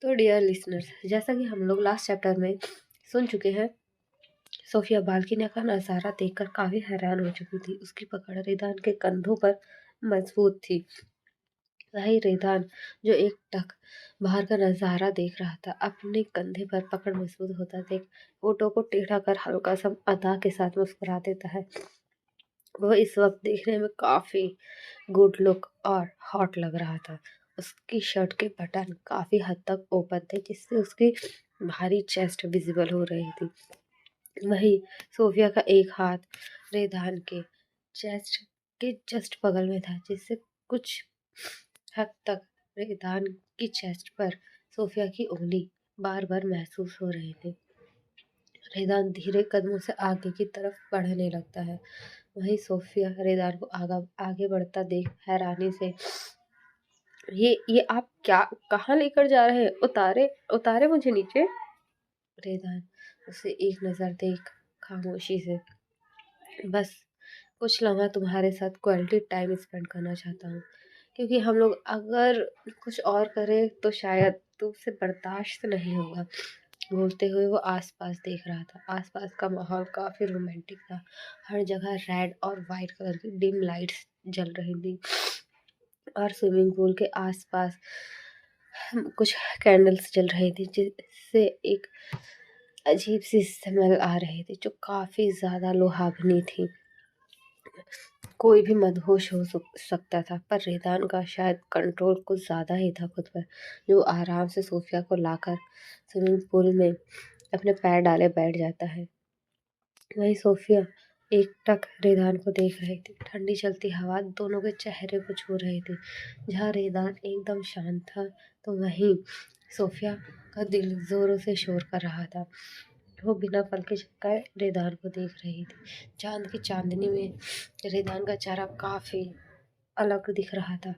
तो dear listeners, जैसा कि हम लोग लास्ट चैप्टर में सुन चुके हैं, सोफिया बाल्कनी का नज़ारा देखकर काफ़ी हैरान हो चुकी थी। उसकी पकड़ रेदान के कंधों पर मजबूत थी। वही रेदान जो एक टक बाहर का नज़ारा देख रहा था, अपने कंधे पर पकड़ मजबूत होता देख ओटो को टेढ़ा कर हल्का सा अदा के साथ मुस्कुरा देता है। वह इस वक्त देखने में काफ़ी गुड लुक और हॉट लग रहा था। उसकी शर्ट के बटन काफ़ी हद तक ओपन थे, जिससे उसकी भारी चेस्ट विजिबल हो रही थी। वही सोफिया का एक हाथ रेदान के चेस्ट के जस्ट बगल में था, जिससे कुछ हद तक रेदान की चेस्ट पर सोफिया की उंगली बार बार महसूस हो रही थी। रेदान धीरे कदमों से आगे की तरफ बढ़ने लगता है। वहीं सोफिया रेदान को आगे बढ़ता देख हैरानी से, ये आप क्या कहाँ लेकर जा रहे हैं? उतारे उतारे मुझे नीचे। रेदान उसे एक नज़र देख खामोशी से, बस कुछ लम्हा तुम्हारे साथ क्वालिटी टाइम स्पेंड करना चाहता हूँ, क्योंकि हम लोग अगर कुछ और करें तो शायद तुमसे बर्दाश्त नहीं होगा। बोलते हुए वो आसपास देख रहा था। आसपास का माहौल काफ़ी रोमांटिक था। हर जगह रेड और वाइट कलर की डिम लाइट्स जल रही थी और स्विमिंग पूल के आसपास कुछ कैंडल्स जल रही थी, जिससे एक अजीब सी स्मेल आ रही थी जो काफ़ी ज़्यादा लुभावनी थी। कोई भी मदहोश हो सकता था, पर रेदान का शायद कंट्रोल कुछ ज़्यादा ही था खुद पर, जो आराम से सोफिया को लाकर स्विमिंग पूल में अपने पैर डाले बैठ जाता है। वही सोफिया एकटक रेदान को देख रही थी। ठंडी चलती हवा दोनों के चेहरे को छू रही थी। जहाँ रेदान एकदम शांत था, तो वहीं सोफिया का दिल जोरों से शोर कर रहा था। वो बिना पल के झपकाए रेदान को देख रही थी। चांद की चांदनी में रेदान का चेहरा काफ़ी अलग दिख रहा था।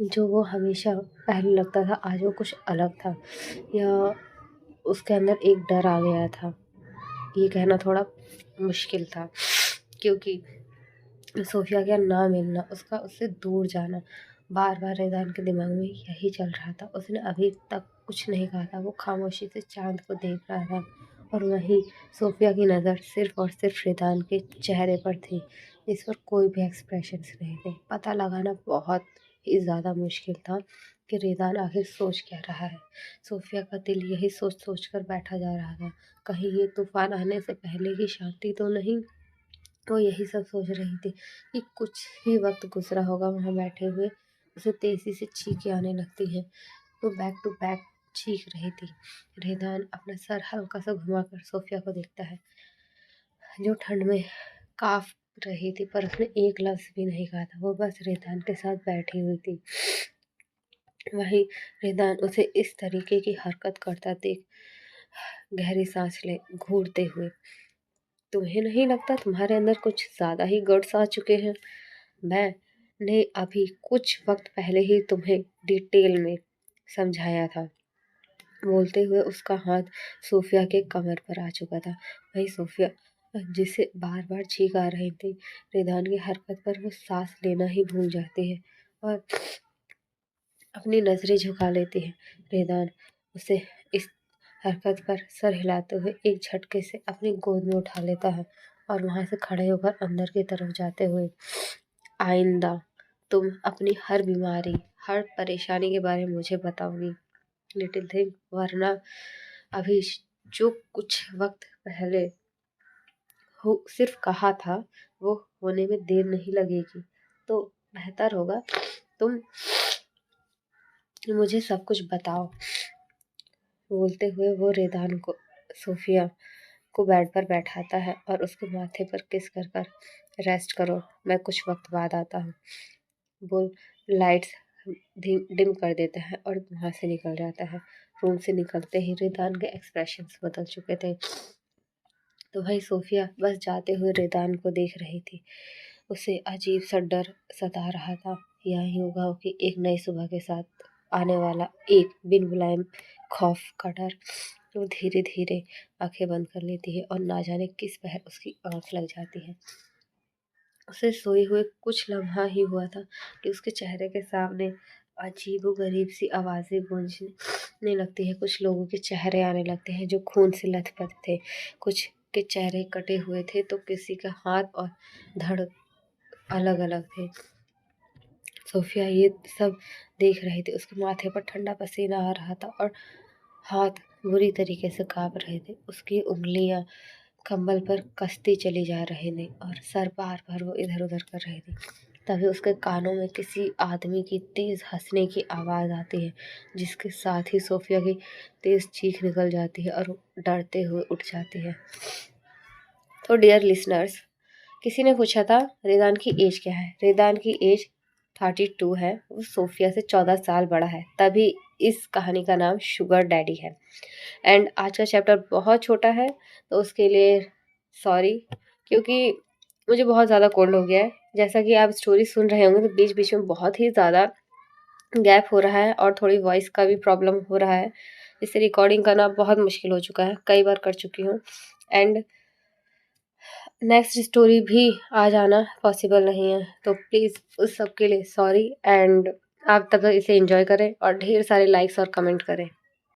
जो वो हमेशा पहले लगता था, आज वो कुछ अलग था, या उसके अंदर एक डर आ गया था। ये कहना थोड़ा मुश्किल था, क्योंकि सोफिया का ना मिलना, उसका उससे दूर जाना, बार बार रेदान के दिमाग में यही चल रहा था। उसने अभी तक कुछ नहीं कहा था। वो खामोशी से चांद को देख रहा था, और वहीं सोफिया की नज़र सिर्फ और सिर्फ रेदान के चेहरे पर थी, जिस पर कोई भी एक्सप्रेशंस नहीं थे। पता लगाना बहुत ही ज़्यादा मुश्किल था कि रेदान आखिर सोच क्या रहा है। सोफिया का दिल यही सोच सोच कर बैठा जा रहा था, कहीं ये तूफान आने से पहले की शांति तो नहीं। वो यही सब सोच रही थी कि कुछ ही वक्त गुजरा होगा वहाँ बैठे हुए। उसे तेजी से चीखें आने लगती हैं। वो बैक टू बैक चीख रही थी। रेदान अपना सर हल्का सा घुमाकर सोफिया को देखता है, जो ठंड में काँप रही थी, पर उसने एक लफ्ज़ भी नहीं कहा था। वो बस रेदान के साथ बैठी हुई थी। वही रेदान उसे इस तरीके की हरकत करता देख गहरी सांस ले घूरते हुए, तुम्हें नहीं लगता तुम्हारे अंदर कुछ ज़्यादा ही गट्स आ चुके हैं? मैंने अभी कुछ वक्त पहले ही तुम्हें डिटेल में समझाया था। बोलते हुए उसका हाथ सोफिया के कमर पर आ चुका था। वही सोफिया, जिसे बार बार छींक आ रही थी, रेदान की हरकत पर वो सांस लेना ही भूल जाती है और अपनी नज़रें झुका लेती है। रेदान उसे इस हरकत पर सर हिलाते हुए एक झटके से अपनी गोद में उठा लेता है और वहां से खड़े होकर अंदर की तरफ जाते हुए, आइंदा तुम अपनी हर बीमारी, हर परेशानी के बारे में मुझे बताओगी लिटिल थिंग, वरना अभी जो कुछ वक्त पहले हो सिर्फ कहा था, वो होने में देर नहीं लगेगी। तो बेहतर होगा तुम मुझे सब कुछ बताओ। बोलते हुए वो रेदान को सोफिया को बेड पर बैठाता है और उसके माथे पर किस कर कर, रेस्ट करो, मैं कुछ वक्त बाद आता हूँ। वो लाइट्स डिम कर देता है और वहाँ से निकल जाता है। रूम से निकलते ही रेदान के एक्सप्रेशंस बदल चुके थे। तो भाई सोफिया बस जाते हुए रेदान को देख रही थी। उसे अजीब सा डर सता रहा था, यही होगा कि एक नई सुबह के साथ आने वाला एक बिन बुलाए खौफ का डर। वो धीरे धीरे आंखें बंद कर लेती है और ना जाने किस पहर उसकी आंख लग जाती है। उसे सोए हुए कुछ लम्हा ही हुआ था कि उसके चेहरे के सामने अजीबो-गरीब सी आवाज़ें गूंजने लगती है, कुछ लोगों के चेहरे आने लगते हैं जो खून से लथपथ थे, कुछ के चेहरे कटे हुए थे तो किसी का हाथ और धड़ अलग-अलग थे। सोफिया ये सब देख रही थी, उसके माथे पर ठंडा पसीना आ रहा था और हाथ बुरी तरीके से काँप रहे थे। उसकी उँगलियाँ कंबल पर कसती चली जा रही थी और सर बार-बार वो इधर-उधर कर रही थी। तभी उसके कानों में किसी आदमी की तेज़ हँसने की आवाज़ आती है, जिसके साथ ही सोफिया की तेज़ चीख निकल जाती है और वो डरते हुए उठ जाती है। तो डियर लिसनर्स, किसी ने पूछा था रिदान की एज क्या है? रिदान की एज 32 है, वो सोफिया से 14 साल बड़ा है, तभी इस कहानी का नाम शुगर डैडी है। एंड आज का चैप्टर बहुत छोटा है, तो उसके लिए सॉरी, क्योंकि मुझे बहुत ज़्यादा कोल्ड हो गया है। जैसा कि आप स्टोरी सुन रहे होंगे तो बीच-बीच में बहुत ही ज़्यादा गैप हो रहा है और थोड़ी वॉइस का भी प्रॉब्लम हो रहा है। इससे रिकॉर्डिंग करना बहुत मुश्किल हो चुका है, कई बार कर चुकी हूँ एंड नेक्स्ट स्टोरी भी आज आना पॉसिबल नहीं है, तो प्लीज़ उस सब के लिए सॉरी एंड आप तब तक इसे एंजॉय करें और ढेर सारे लाइक्स और कमेंट करें।